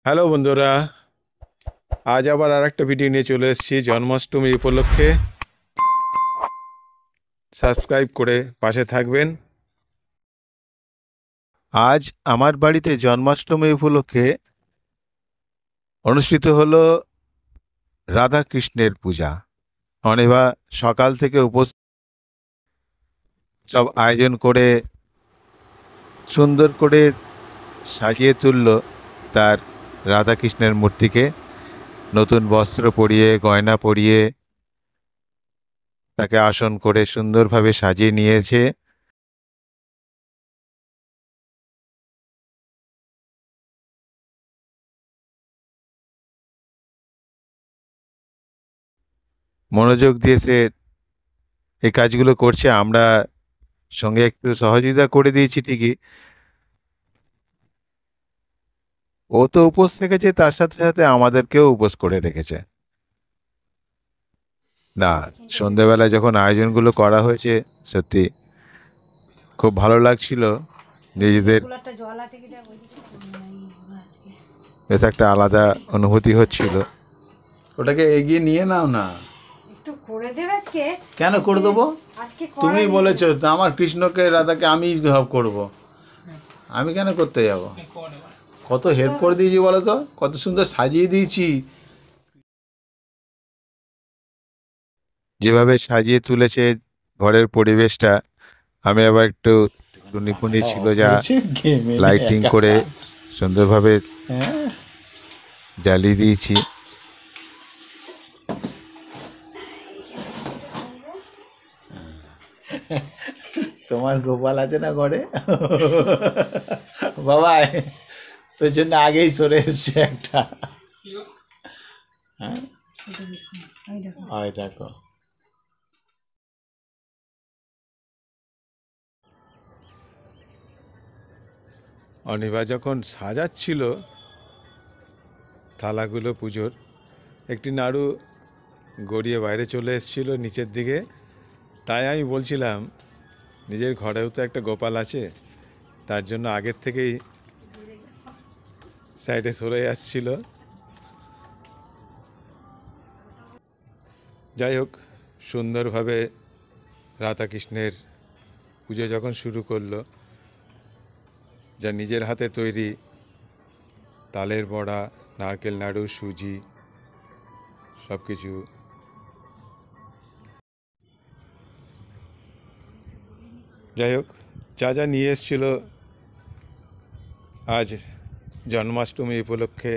Hello বন্ধুরা, আজ আবার আর একটা ভিডিও নিয়ে চলে এসেছি জন্মাষ্টমী উপলক্ষে। সাবস্ক্রাইব করে পাশে থাকবেন। আজ আমার বাড়িতে জন্মাষ্টমী উপলক্ষে অনুষ্ঠিত হলো রাধা কৃষ্ণের পূজা। অনিবা সকাল থেকে সব আয়োজন করে সুন্দর করে সাজিয়ে তুলল তার রাধা কৃষ্ণের মূর্তিকে। নতুন বস্ত্র পরিয়ে, গয়না পরিয়ে তাকে আসন করে সুন্দরভাবে সাজিয়ে নিয়েছে। মনোযোগ দিয়ে সে এই কাজগুলো করছে। আমরা সঙ্গে একটু সহযোগিতা করে দিয়েছি ঠিকই। ও তো উপোস থেকেছে, তার সাথে সাথে আমাদেরকেও উপোস করে রেখেছে। না, সন্ধেবেলায় যখন আয়োজনগুলো করা হয়েছে সত্যি খুব ভালো লাগছিল। নিজেদের বেশ একটা আলাদা অনুভূতি হচ্ছিল। ওটাকে এগিয়ে নিয়ে নাও না। একটু করে দেবে আজকে। কেন করে দেবো? তুমি বলেছো আমার কৃষ্ণকে রাধাকে আমি করব। আমি কেন করতে যাব? কত হেল্প করে দিয়েছি বলো তো, কত সুন্দর সাজিয়ে দিয়েছি। যেভাবে সাজিয়ে তুলেছে ঘরের পরিবেশটা, আমি আবার একটু টুনিকুনি ছিল যা লাইটিং করে সুন্দরভাবে জ্বালিয়ে দিয়েছি। তোমার গোপাল আছে না ঘরে? বাবা তোর জন্য আগেই চলে এসছে একটা। হ্যাঁ দেখো, অনিবা যখন সাজাচ্ছিল থালাগুলো পুজোর, একটি নাড়ু গড়িয়ে বাইরে চলে এসেছিল নিচের দিকে। তাই আমি বলছিলাম নিজের ঘরেও তো একটা গোপাল আছে, তার জন্য আগের থেকেই সাইডে সরে আসছিল। যাই হোক, সুন্দরভাবে রাধাকৃষ্ণের পুজো যখন শুরু করলো, যা নিজের হাতে তৈরি তালের বড়া, নারকেল নাড়ু, সুজি সব কিছু, যাই হোক যা যা নিয়ে এসেছিল আজ জন্মাষ্টমী উপলক্ষে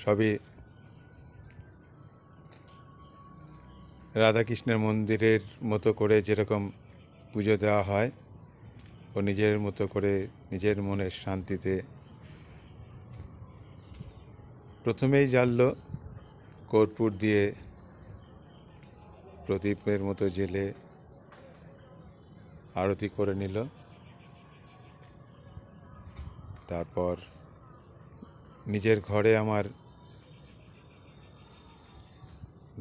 সবই রাধাকৃষ্ণের মন্দিরের মতো করে যেরকম পুজো দেওয়া হয়, ও নিজের মতো করে নিজের মনের শান্তিতে প্রথমেই জ্বাললো কর্পূর দিয়ে প্রদীপের মতো জেলে আরতি করে নিল। তারপর নিজের ঘরে আমার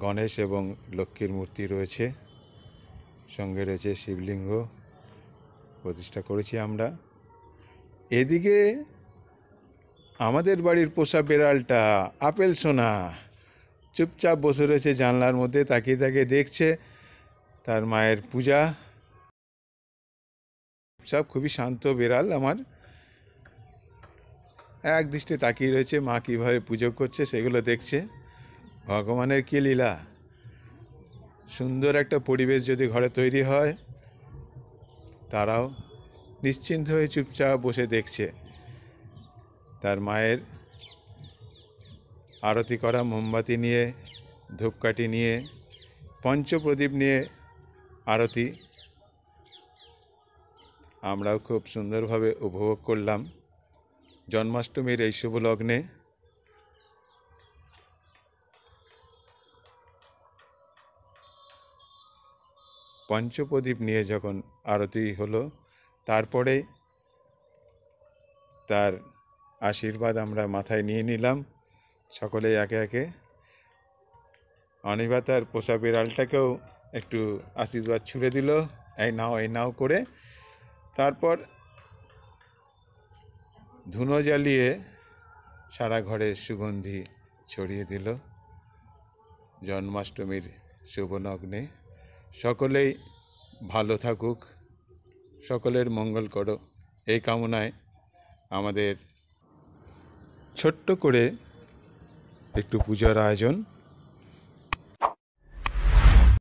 গণেশ এবং লক্ষ্মীর মূর্তি রয়েছে, সঙ্গে রয়েছে শিবলিঙ্গ, প্রতিষ্ঠা করেছি আমরা। এদিকে আমাদের বাড়ির পোষা বেড়ালটা আপেল সোনা চুপচাপ বসে রয়েছে জানলার মধ্যে, তাকিয়ে তাকিয়ে দেখছে তার মায়ের পূজা। সব খুবই শান্ত বেড়াল আমার, এক দৃষ্টে তাকিয়ে রয়েছে মা কীভাবে পুজো করছে সেগুলো দেখছে। ভগবানের কী লীলা! সুন্দর একটা পরিবেশ যদি ঘরে তৈরি হয়, তারাও নিশ্চিন্ত হয়ে চুপচাপ বসে দেখছে তার মায়ের আরতি করা মোমবাতি নিয়ে, ধূপকাঠি নিয়ে, পঞ্চপ্রদীপ নিয়ে আরতি। আমরাও খুব সুন্দরভাবে উপভোগ করলাম জন্মাষ্টমীর এই শুভ লগ্নে। পঞ্চপ্রদীপ নিয়ে যখন আরতি হলো, তারপরে তার আশীর্বাদ আমরা মাথায় নিয়ে নিলাম সকলেই একে একে। অনিবা তার পোষা বিড়ালটাকেও একটু আশীর্বাদ ছুঁড়ে দিল, এই নাও এই নাও করে। তারপর ধুনো জ্বালিয়ে সারা ঘরে সুগন্ধি ছড়িয়ে দিল জন্মাষ্টমীর শুভ লগ্নে। সকলেই ভালো থাকুক, সকলের মঙ্গল করো, এই কামনায় আমাদের ছোট্ট করে একটু পূজার আয়োজন